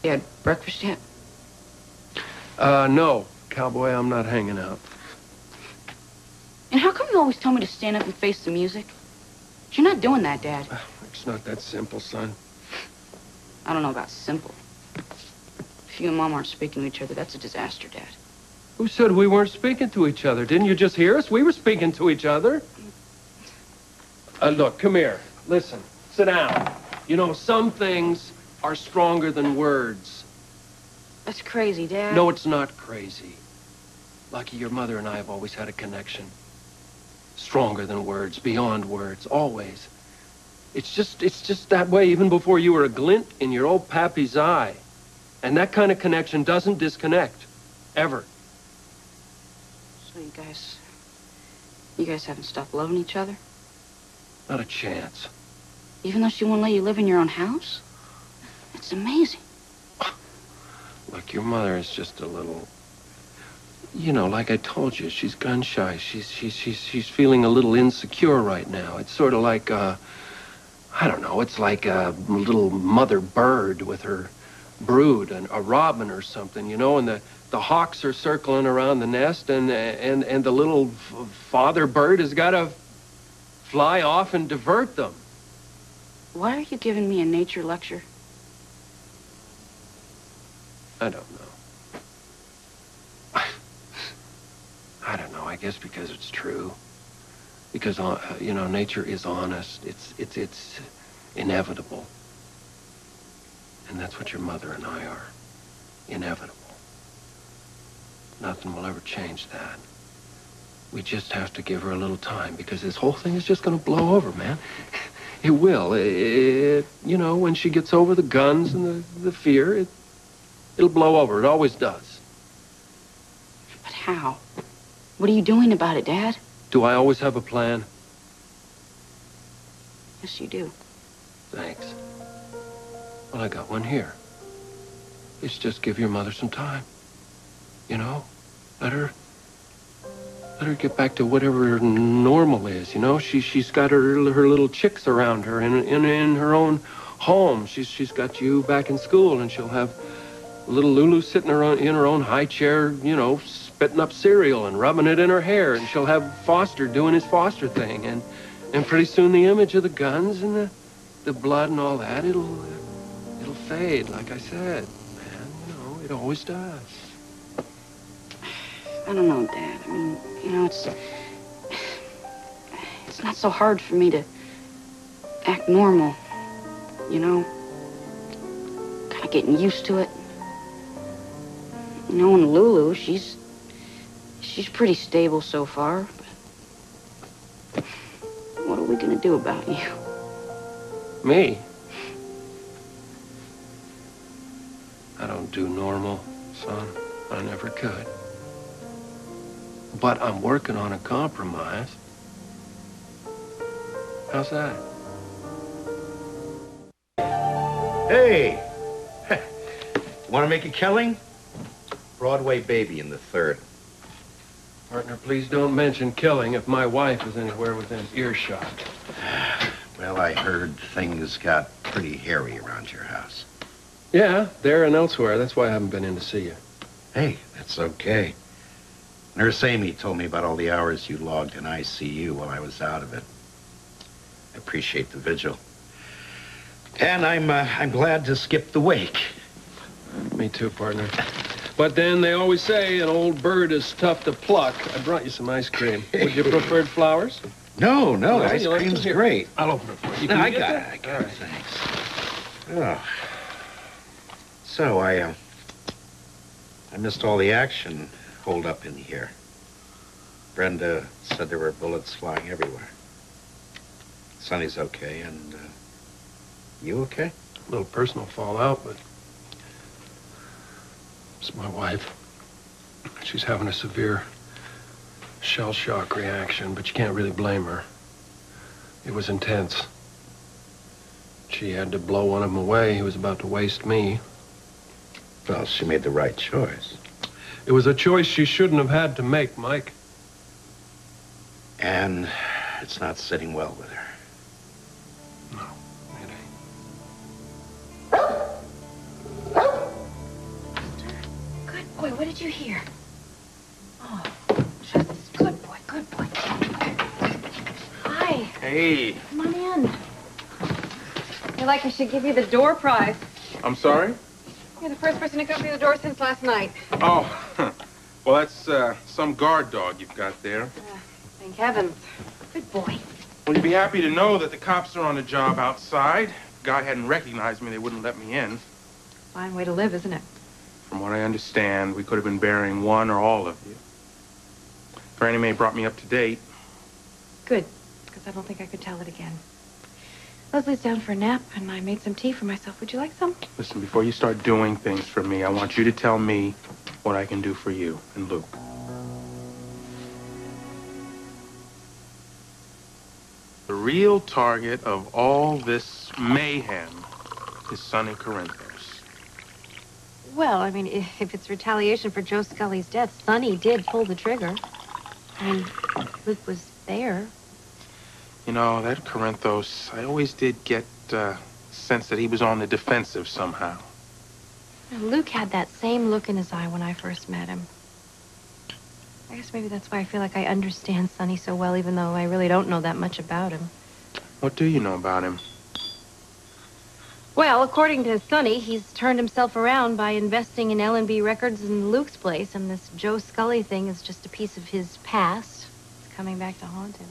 You had breakfast yet? No, cowboy, I'm not hanging out. And how come you always tell me to stand up and face the music? You're not doing that, Dad. It's not that simple, son. I don't know about simple. If you and Mom aren't speaking to each other, that's a disaster, Dad. Who said we weren't speaking to each other? Didn't you just hear us? We were speaking to each other. Look, come here. Listen, sit down. You know, some things are stronger than words. That's crazy, Dad. No, it's not crazy. Lucky your mother and I have always had a connection. Stronger than words, beyond words, always. It's just that way even before you were a glint in your old pappy's eye. And that kind of connection doesn't disconnect. Ever. So you guys haven't stopped loving each other? Not a chance. Even though she won't let you live in your own house? It's amazing. Look, your mother is just a little... You know, like I told you, she's gun shy. She's feeling a little insecure right now. It's sort of like, I don't know, it's like a little mother bird with her brood, a robin or something, you know, and the hawks are circling around the nest, and the little father bird has got to fly off and divert them. Why are you giving me a nature lecture? I don't know. I don't know. I guess because it's true. Because, you know, nature is honest. It's inevitable. And that's what your mother and I are. Inevitable. Nothing will ever change that. We just have to give her a little time, because this whole thing is just going to blow over, man. It will. You know, when she gets over the guns and the fear, it'll blow over. It always does. But how? What are you doing about it, Dad? Do I always have a plan? Yes, you do. Thanks. Well, I got one here. It's just give your mother some time. You know? Let her get back to whatever normal is, you know? She's got her little chicks around her in her own home. She's got you back in school, and she'll have little Lulu sitting in her own high chair, you know, spitting up cereal and rubbing it in her hair, and she'll have Foster doing his Foster thing, and pretty soon the image of the guns and the blood and all that, it'll fade, like I said, man. You know, it always does. I don't know, Dad. I mean, you know, it's not so hard for me to act normal, you know? Kind of getting used to it. You know, and Lulu, she's pretty stable so far, but what are we gonna do about you? Me? I don't do normal, son. I never could. But I'm working on a compromise. How's that? Hey! Want to make a killing? Broadway Baby in the third. Partner, please don't mention killing if my wife is anywhere within earshot. Well, I heard things got pretty hairy around your house. Yeah, there and elsewhere. That's why I haven't been in to see you. Hey, that's okay. Nurse Amy told me about all the hours you logged in ICU while I was out of it. I appreciate the vigil. And I'm glad to skip the wake. Me too, partner. But then they always say an old bird is tough to pluck. I brought you some ice cream. Would you prefer flowers? No, ice cream's great. I'll open it for you. No, I got it, thanks. Oh. So, I missed all the action holed up in here. Brenda said there were bullets flying everywhere. Sonny's okay, and, you okay? A little personal fallout, but it's my wife. She's having a severe shell shock reaction, but you can't really blame her. It was intense. She had to blow one of them away. He was about to waste me. Well, she made the right choice. It was a choice she shouldn't have had to make, Mike. And it's not sitting well with her. No, it ain't. boy, what did you hear? Oh, Justus, good boy, good boy. Hi. Hey. Come on in. I feel like I should give you the door prize. I'm sorry? You're the first person to come through the door since last night. Oh, well, that's some guard dog you've got there. Thank heavens. Good boy. Well, you'd be happy to know that the cops are on the job outside. If the guy hadn't recognized me, they wouldn't let me in. Fine way to live, isn't it? From what I understand, we could have been burying one or all of you. Granny Mae brought me up to date. Good, because I don't think I could tell it again. Leslie's down for a nap, and I made some tea for myself. Would you like some? Listen, before you start doing things for me, I want you to tell me what I can do for you and Luke. The real target of all this mayhem is Sonny Corinthos. Well, I mean, if it's retaliation for Joe Scully's death, Sonny did pull the trigger. I mean, Luke was there. You know, that Corinthos, I always did get sense that he was on the defensive somehow. Luke had that same look in his eye when I first met him. I guess maybe that's why I feel like I understand Sonny so well, even though I really don't know that much about him. What do you know about him? Well, according to Sonny, he's turned himself around by investing in L&B Records in Luke's place, and this Joe Scully thing is just a piece of his past. It's coming back to haunt him.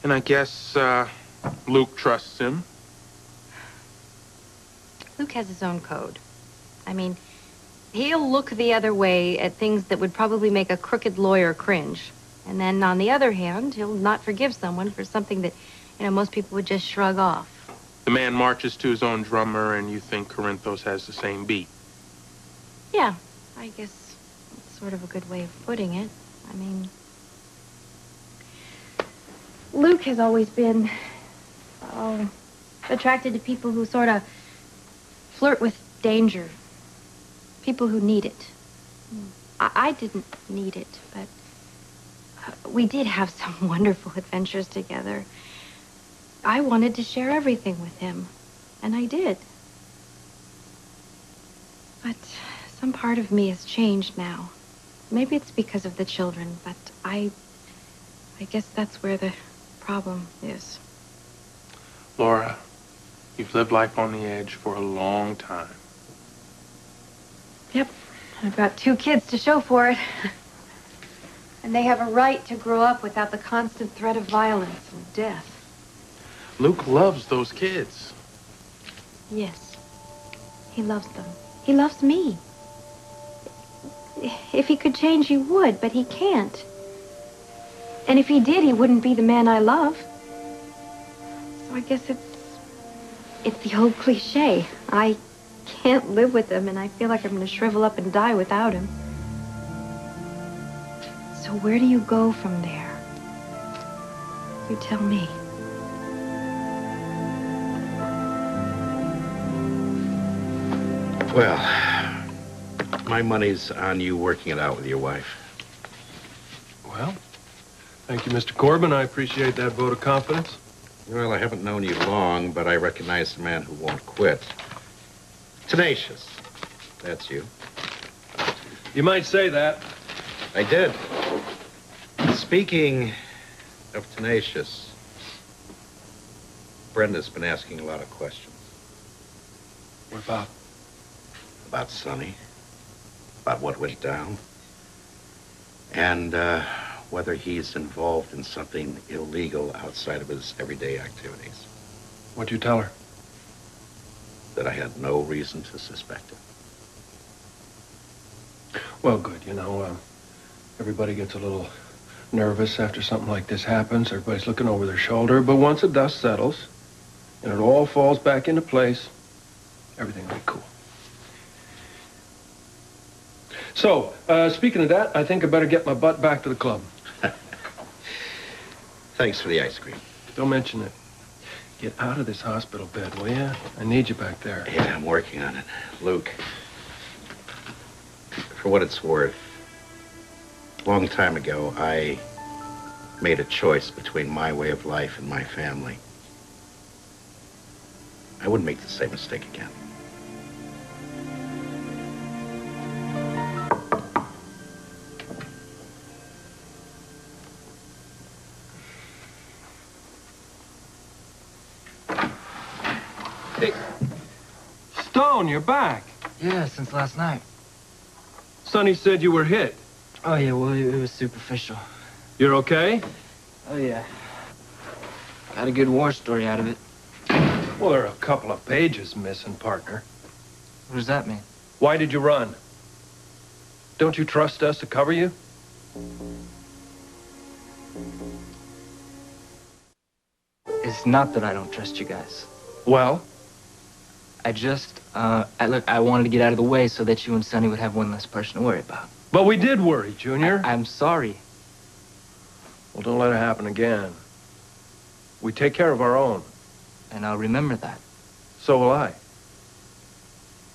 And I guess Luke trusts him. Luke has his own code. I mean, he'll look the other way at things that would probably make a crooked lawyer cringe. And then, on the other hand, he'll not forgive someone for something that, most people would just shrug off. The man marches to his own drummer, and you think Corinthos has the same beat. Yeah, I guess that's sort of a good way of putting it. I mean, Luke has always been, attracted to people who sort of flirt with danger. People who need it. I didn't need it, but we did have some wonderful adventures together. I wanted to share everything with him, and I did. But some part of me has changed now. Maybe it's because of the children, but I guess that's where the problem is. Laura, you've lived life on the edge for a long time. Yep, I've got 2 kids to show for it. And they have a right to grow up without the constant threat of violence and death. Luke loves those kids. Yes, he loves them. He loves me. If he could change, he would, but he can't. And if he did, he wouldn't be the man I love. So I guess it's the old cliche. I can't live with him, and I feel like I'm going to shrivel up and die without him. So where do you go from there? You tell me. Well, my money's on you working it out with your wife. Well, thank you, Mr. Corbin. I appreciate that vote of confidence. Well, I haven't known you long, but I recognize the man who won't quit. Tenacious. That's you. You might say that. I did. Speaking of tenacious, Brenda's been asking a lot of questions. What about? About Sonny, about what went down, and whether he's involved in something illegal outside of his everyday activities. What'd you tell her? That I had no reason to suspect him. Well, good. Everybody gets a little nervous after something like this happens. Everybody's looking over their shoulder. But once the dust settles and it all falls back into place, everything will be cool. So, speaking of that, I think I better get my butt back to the club. Thanks for the ice cream. Don't mention it. Get out of this hospital bed, will you? I need you back there. Yeah, I'm working on it. Luke, for what it's worth, a long time ago, I made a choice between my way of life and my family. I wouldn't make the same mistake again. Stone, you're back. Yeah, since last night. Sonny said you were hit. Oh, yeah, well, it was superficial. You're okay? Oh, yeah. Got a good war story out of it. Well, there are a couple of pages missing, partner. What does that mean? Why did you run? Don't you trust us to cover you? It's not that I don't trust you guys. Well? Look, I wanted to get out of the way so that you and Sonny would have one less person to worry about. But we did worry, Junior. I'm sorry. Well, don't let it happen again. We take care of our own. And I'll remember that. So will I.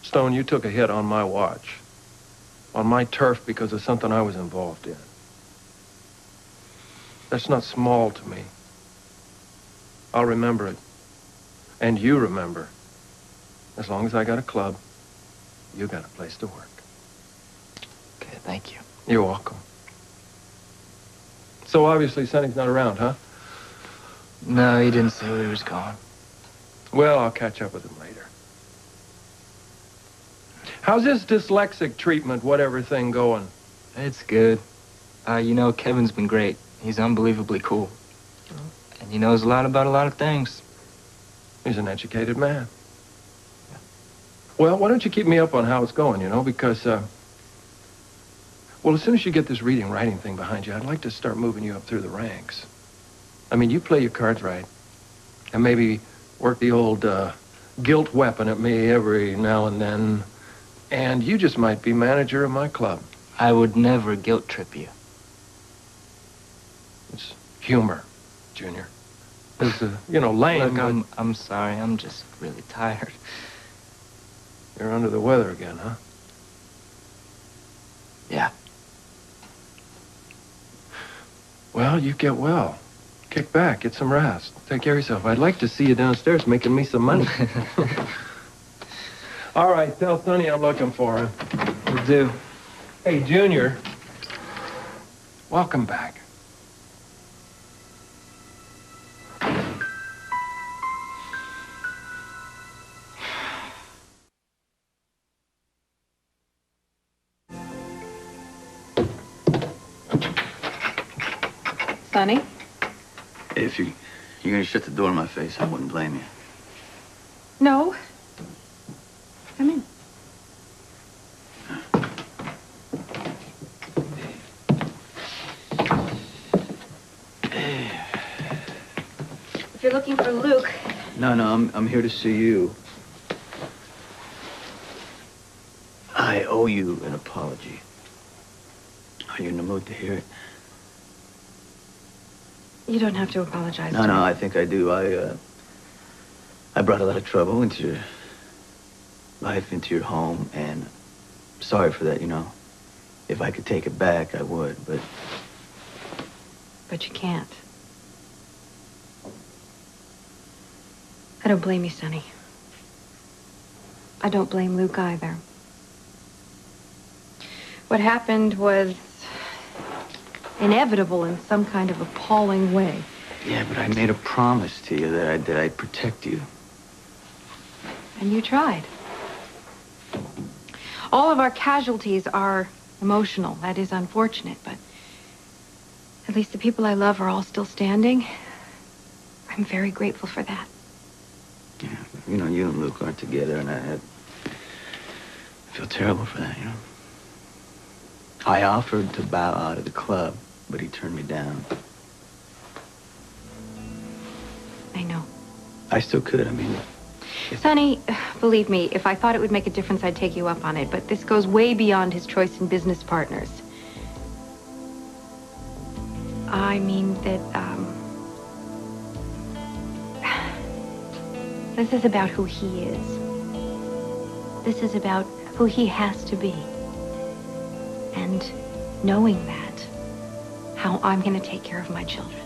Stone, you took a hit on my watch. On my turf because of something I was involved in. That's not small to me. I'll remember it. And you remember. As long as I got a club, you got a place to work. Okay, thank you. You're welcome. So obviously Sonny's not around, huh? No, he didn't say where he was going. Well, I'll catch up with him later. How's this dyslexic treatment, whatever thing, going? It's good. You know, Kevin's been great. He's unbelievably cool. And he knows a lot about a lot of things. He's an educated man. Well, why don't you keep me up on how it's going, because, well, as soon as you get this reading and writing thing behind you, I'd like to start moving you up through the ranks. I mean, you play your cards right, and maybe work the old guilt weapon at me every now and then, and you just might be manager of my club. I would never guilt trip you. It's humor, Junior. It's, lame. Look, I'm sorry. I'm just really tired. You're under the weather again, huh? Yeah. Well, you get well. Kick back, get some rest. Take care of yourself. I'd like to see you downstairs making me some money. All right, tell Sonny I'm looking for him. Will do. Hey, Junior. Welcome back. Sonny? If you're gonna shut the door in my face, I wouldn't blame you. No. Come in. If you're looking for Luke... No, I'm here to see you. I owe you an apology. Are you in the mood to hear it? You don't have to apologize to No, me. I think I do. I brought a lot of trouble into your life, into your home, and sorry for that, If I could take it back, I would, but... But you can't. I don't blame you, Sonny. I don't blame Luke either. What happened was inevitable in some kind of appalling way. Yeah, but I made a promise to you that I'd protect you. And you tried. All of our casualties are emotional. That is unfortunate, but at least the people I love are all still standing. I'm very grateful for that. Yeah, you and Luke aren't together, and I feel terrible for that, I offered to bow out of the club, but he turned me down. I know. I still could, Sonny, believe me, if I thought it would make a difference, I'd take you up on it. But this goes way beyond his choice in business partners. I mean that, this is about who he is. This is about who he has to be. And knowing that, how I'm going to take care of my children.